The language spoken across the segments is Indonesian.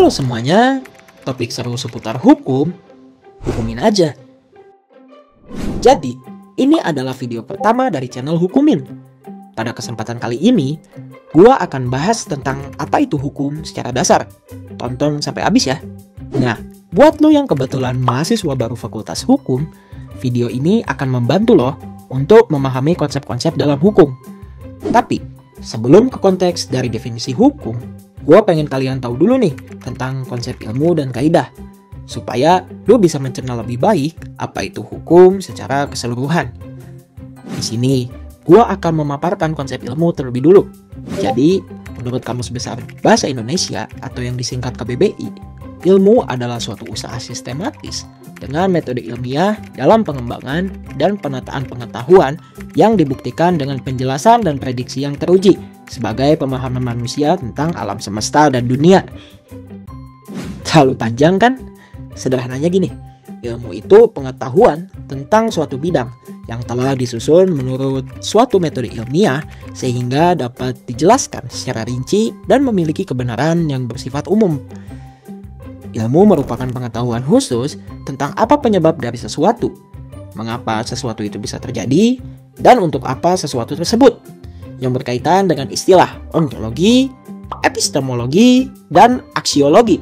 Halo semuanya, topik seru seputar hukum, hukumin aja. Jadi, ini adalah video pertama dari channel Hukumin. Pada kesempatan kali ini, gua akan bahas tentang apa itu hukum secara dasar. Tonton sampai habis ya. Nah, buat lo yang kebetulan mahasiswa baru Fakultas Hukum, video ini akan membantu lo untuk memahami konsep-konsep dalam hukum. Tapi, sebelum ke konteks dari definisi hukum, gue pengen kalian tahu dulu nih tentang konsep ilmu dan kaidah, supaya lo bisa mencerna lebih baik apa itu hukum secara keseluruhan. Di sini, gue akan memaparkan konsep ilmu terlebih dulu. Jadi, menurut Kamus Besar Bahasa Indonesia atau yang disingkat KBBI, ilmu adalah suatu usaha sistematis dengan metode ilmiah dalam pengembangan dan penataan pengetahuan yang dibuktikan dengan penjelasan dan prediksi yang teruji sebagai pemahaman manusia tentang alam semesta dan dunia. Terlalu panjang kan? Sederhananya gini, ilmu itu pengetahuan tentang suatu bidang yang telah disusun menurut suatu metode ilmiah sehingga dapat dijelaskan secara rinci dan memiliki kebenaran yang bersifat umum. Ilmu merupakan pengetahuan khusus tentang apa penyebab dari sesuatu, mengapa sesuatu itu bisa terjadi, dan untuk apa sesuatu tersebut, yang berkaitan dengan istilah ontologi, epistemologi, dan aksiologi.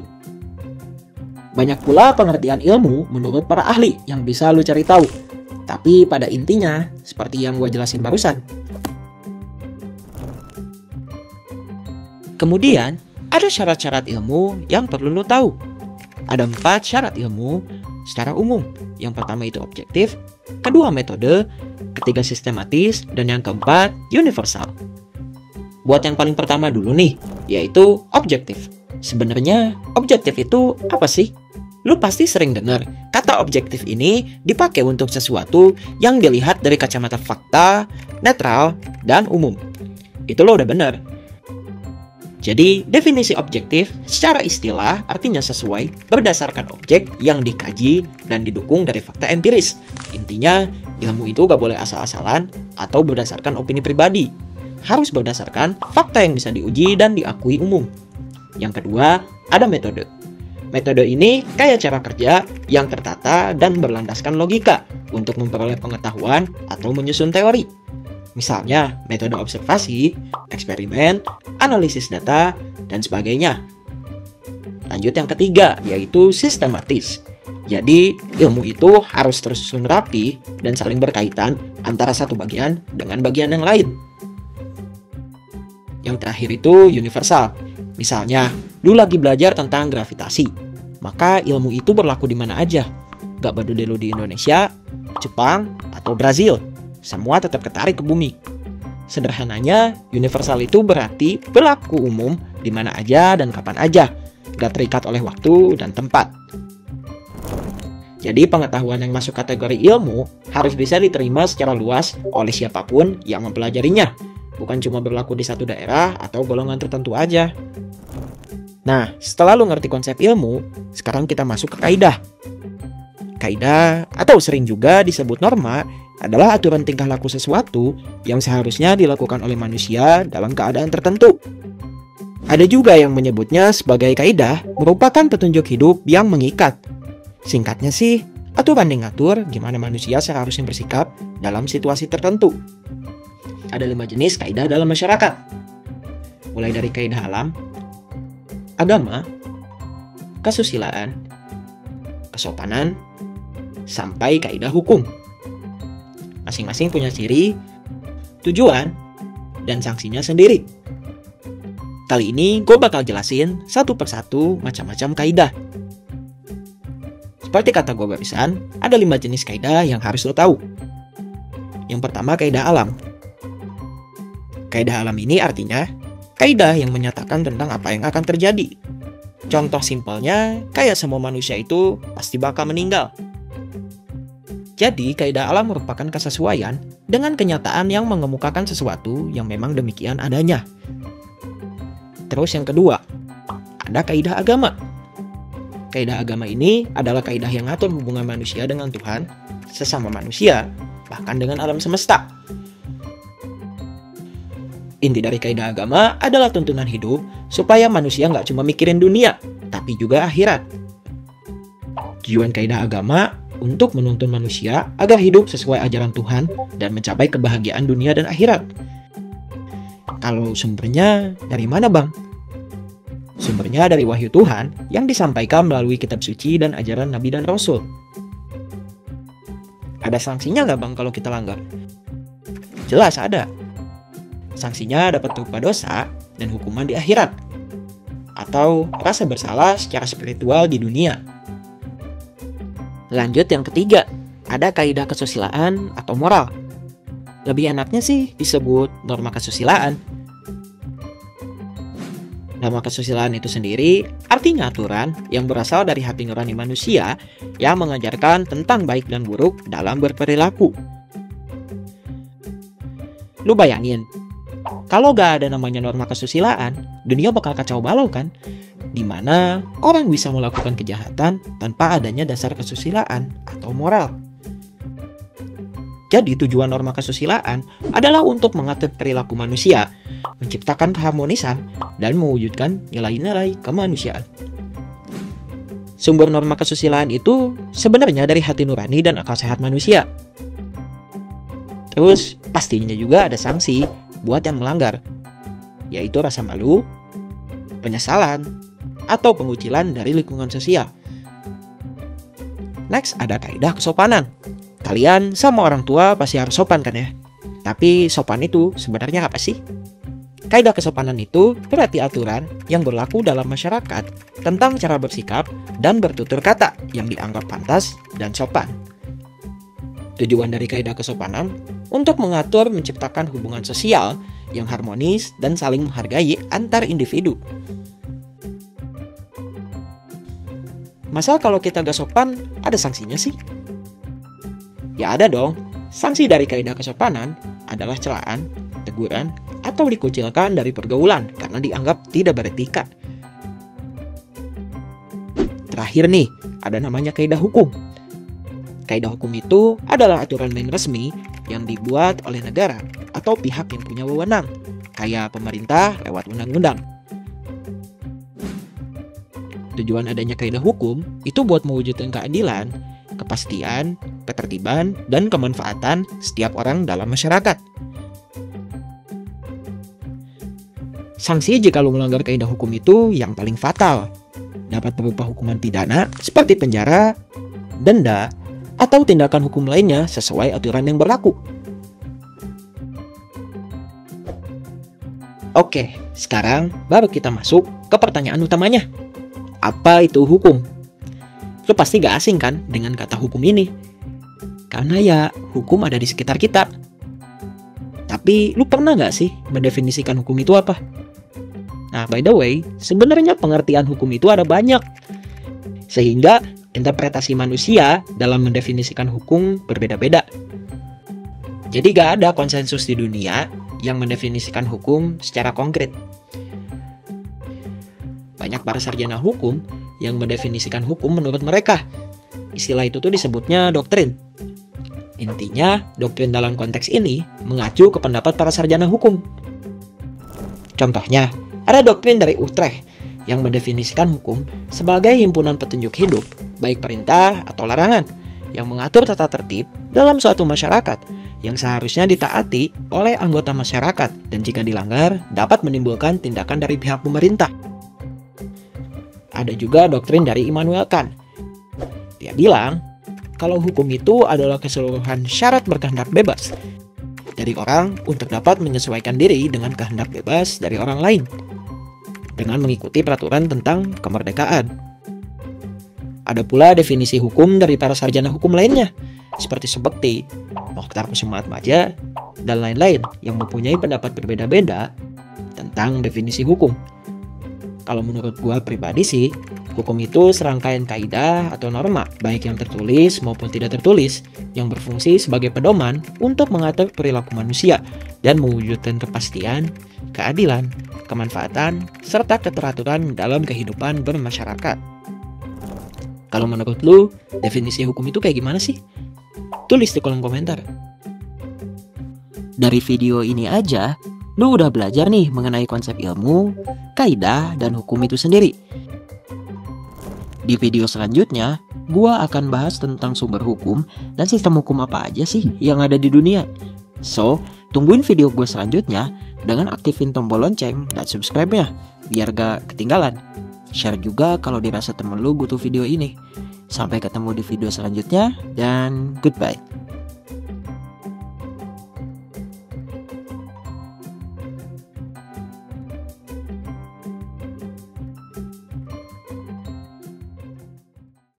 Banyak pula pengertian ilmu menurut para ahli yang bisa lu cari tahu. Tapi pada intinya, seperti yang gue jelasin barusan. Kemudian, ada syarat-syarat ilmu yang perlu lu tahu. Ada 4 syarat ilmu secara umum. Yang pertama itu objektif, kedua metode, ketiga sistematis, dan yang keempat universal. Buat yang paling pertama dulu nih, yaitu objektif. Sebenarnya objektif itu apa sih? Lu pasti sering dengar kata objektif ini dipakai untuk sesuatu yang dilihat dari kacamata fakta, netral, dan umum. Itu lo udah bener. Jadi, definisi objektif secara istilah artinya sesuai berdasarkan objek yang dikaji dan didukung dari fakta empiris. Intinya, ilmu itu gak boleh asal-asalan atau berdasarkan opini pribadi. Harus berdasarkan fakta yang bisa diuji dan diakui umum. Yang kedua, ada metode. Metode ini kayak cara kerja yang tertata dan berlandaskan logika untuk memperoleh pengetahuan atau menyusun teori. Misalnya, metode observasi, eksperimen, analisis data, dan sebagainya. Lanjut yang ketiga, yaitu sistematis. Jadi, ilmu itu harus tersusun rapi dan saling berkaitan antara satu bagian dengan bagian yang lain. Yang terakhir itu universal. Misalnya, lu lagi belajar tentang gravitasi, maka ilmu itu berlaku di mana aja. Gak peduli lu di Indonesia, Jepang, atau Brazil. Semua tetap ketarik ke bumi. Sederhananya, universal itu berarti berlaku umum di mana aja dan kapan aja, gak terikat oleh waktu dan tempat. Jadi pengetahuan yang masuk kategori ilmu harus bisa diterima secara luas oleh siapapun yang mempelajarinya, bukan cuma berlaku di satu daerah atau golongan tertentu aja. Nah, setelah lu ngerti konsep ilmu, sekarang kita masuk ke kaidah. Kaidah, atau sering juga disebut norma, adalah aturan tingkah laku sesuatu yang seharusnya dilakukan oleh manusia dalam keadaan tertentu. Ada juga yang menyebutnya sebagai kaidah merupakan petunjuk hidup yang mengikat. Singkatnya sih, aturan yang ngatur gimana manusia seharusnya bersikap dalam situasi tertentu. Ada 5 jenis kaidah dalam masyarakat. Mulai dari kaidah alam, agama, kesusilaan, kesopanan, sampai kaidah hukum. Masing-masing punya ciri, tujuan, dan sanksinya sendiri. Kali ini gue bakal jelasin satu persatu macam-macam kaidah. Seperti kata gue barusan, ada 5 jenis kaidah yang harus lo tahu. Yang pertama kaidah alam. Kaidah alam ini artinya kaidah yang menyatakan tentang apa yang akan terjadi. Contoh simpelnya, kayak semua manusia itu pasti bakal meninggal. Jadi, kaidah alam merupakan kesesuaian dengan kenyataan yang mengemukakan sesuatu yang memang demikian adanya. Terus yang kedua, ada kaidah agama. Kaidah agama ini adalah kaidah yang ngatur hubungan manusia dengan Tuhan, sesama manusia, bahkan dengan alam semesta. Inti dari kaidah agama adalah tuntunan hidup supaya manusia nggak cuma mikirin dunia, tapi juga akhirat. Tujuan kaidah agama untuk menuntun manusia agar hidup sesuai ajaran Tuhan dan mencapai kebahagiaan dunia dan akhirat. Kalau sumbernya dari mana, Bang? Sumbernya dari wahyu Tuhan yang disampaikan melalui kitab suci dan ajaran Nabi dan Rasul. Ada sanksinya nggak, Bang, kalau kita langgar? Jelas ada. Sanksinya dapat berupa dosa dan hukuman di akhirat, atau rasa bersalah secara spiritual di dunia. Lanjut yang ketiga, ada kaidah kesusilaan atau moral. Lebih enaknya sih disebut norma kesusilaan. Norma kesusilaan itu sendiri artinya aturan yang berasal dari hati nurani manusia yang mengajarkan tentang baik dan buruk dalam berperilaku. Lu bayangin, kalau gak ada namanya norma kesusilaan, dunia bakal kacau balau kan? Dimana orang bisa melakukan kejahatan tanpa adanya dasar kesusilaan atau moral. Jadi tujuan norma kesusilaan adalah untuk mengatur perilaku manusia, menciptakan keharmonisan, dan mewujudkan nilai-nilai kemanusiaan. Sumber norma kesusilaan itu sebenarnya dari hati nurani dan akal sehat manusia. Terus pastinya juga ada sanksi buat yang melanggar, yaitu rasa malu, penyesalan, atau pengucilan dari lingkungan sosial. Next ada kaidah kesopanan. Kalian sama orang tua pasti harus sopan kan ya? Tapi sopan itu sebenarnya apa sih? Kaidah kesopanan itu berarti aturan yang berlaku dalam masyarakat tentang cara bersikap dan bertutur kata yang dianggap pantas dan sopan. Tujuan dari kaidah kesopanan untuk mengatur menciptakan hubungan sosial yang harmonis dan saling menghargai antar individu. Masa kalau kita gak sopan ada sanksinya sih? Ya ada dong. Sanksi dari kaidah kesopanan adalah celaan, teguran, atau dikucilkan dari pergaulan karena dianggap tidak beretika. Terakhir nih, ada namanya kaidah hukum. Kaidah hukum itu adalah aturan main resmi yang dibuat oleh negara atau pihak yang punya wewenang, kayak pemerintah lewat undang-undang. Tujuan adanya kaidah hukum itu buat mewujudkan keadilan, kepastian, ketertiban, dan kemanfaatan setiap orang dalam masyarakat. Sanksi jika lu melanggar kaidah hukum itu yang paling fatal. Dapat berupa hukuman pidana seperti penjara, denda, atau tindakan hukum lainnya sesuai aturan yang berlaku. Oke, sekarang baru kita masuk ke pertanyaan utamanya. Apa itu hukum? Lu pasti gak asing kan dengan kata hukum ini? Karena ya hukum ada di sekitar kita. Tapi lu pernah gak sih mendefinisikan hukum itu apa? Nah, by the way, sebenarnya pengertian hukum itu ada banyak. Sehingga interpretasi manusia dalam mendefinisikan hukum berbeda-beda. Jadi gak ada konsensus di dunia yang mendefinisikan hukum secara konkret. Banyak para sarjana hukum yang mendefinisikan hukum menurut mereka. Istilah itu tuh disebutnya doktrin. Intinya, doktrin dalam konteks ini mengacu ke pendapat para sarjana hukum. Contohnya, ada doktrin dari Utrecht yang mendefinisikan hukum sebagai himpunan petunjuk hidup, baik perintah atau larangan, yang mengatur tata tertib dalam suatu masyarakat yang seharusnya ditaati oleh anggota masyarakat dan jika dilanggar dapat menimbulkan tindakan dari pihak pemerintah. Ada juga doktrin dari Immanuel Kant. Dia bilang, kalau hukum itu adalah keseluruhan syarat berkehendak bebas dari orang untuk dapat menyesuaikan diri dengan kehendak bebas dari orang lain dengan mengikuti peraturan tentang kemerdekaan. Ada pula definisi hukum dari para sarjana hukum lainnya, seperti Subekti, Mokhtar Kusumaatmadja, dan lain-lain yang mempunyai pendapat berbeda-beda tentang definisi hukum. Kalau menurut gua pribadi sih, hukum itu serangkaian kaidah atau norma, baik yang tertulis maupun tidak tertulis, yang berfungsi sebagai pedoman untuk mengatur perilaku manusia dan mewujudkan kepastian, keadilan, kemanfaatan, serta keteraturan dalam kehidupan bermasyarakat. Kalau menurut lu, definisi hukum itu kayak gimana sih? Tulis di kolom komentar. Dari video ini aja, lu udah belajar nih mengenai konsep ilmu, kaidah, dan hukum itu sendiri. Di video selanjutnya, gua akan bahas tentang sumber hukum dan sistem hukum apa aja sih yang ada di dunia. So, tungguin video gue selanjutnya dengan aktifin tombol lonceng dan subscribe-nya biar gak ketinggalan. Share juga kalau dirasa temen lu butuh video ini. Sampai ketemu di video selanjutnya dan goodbye.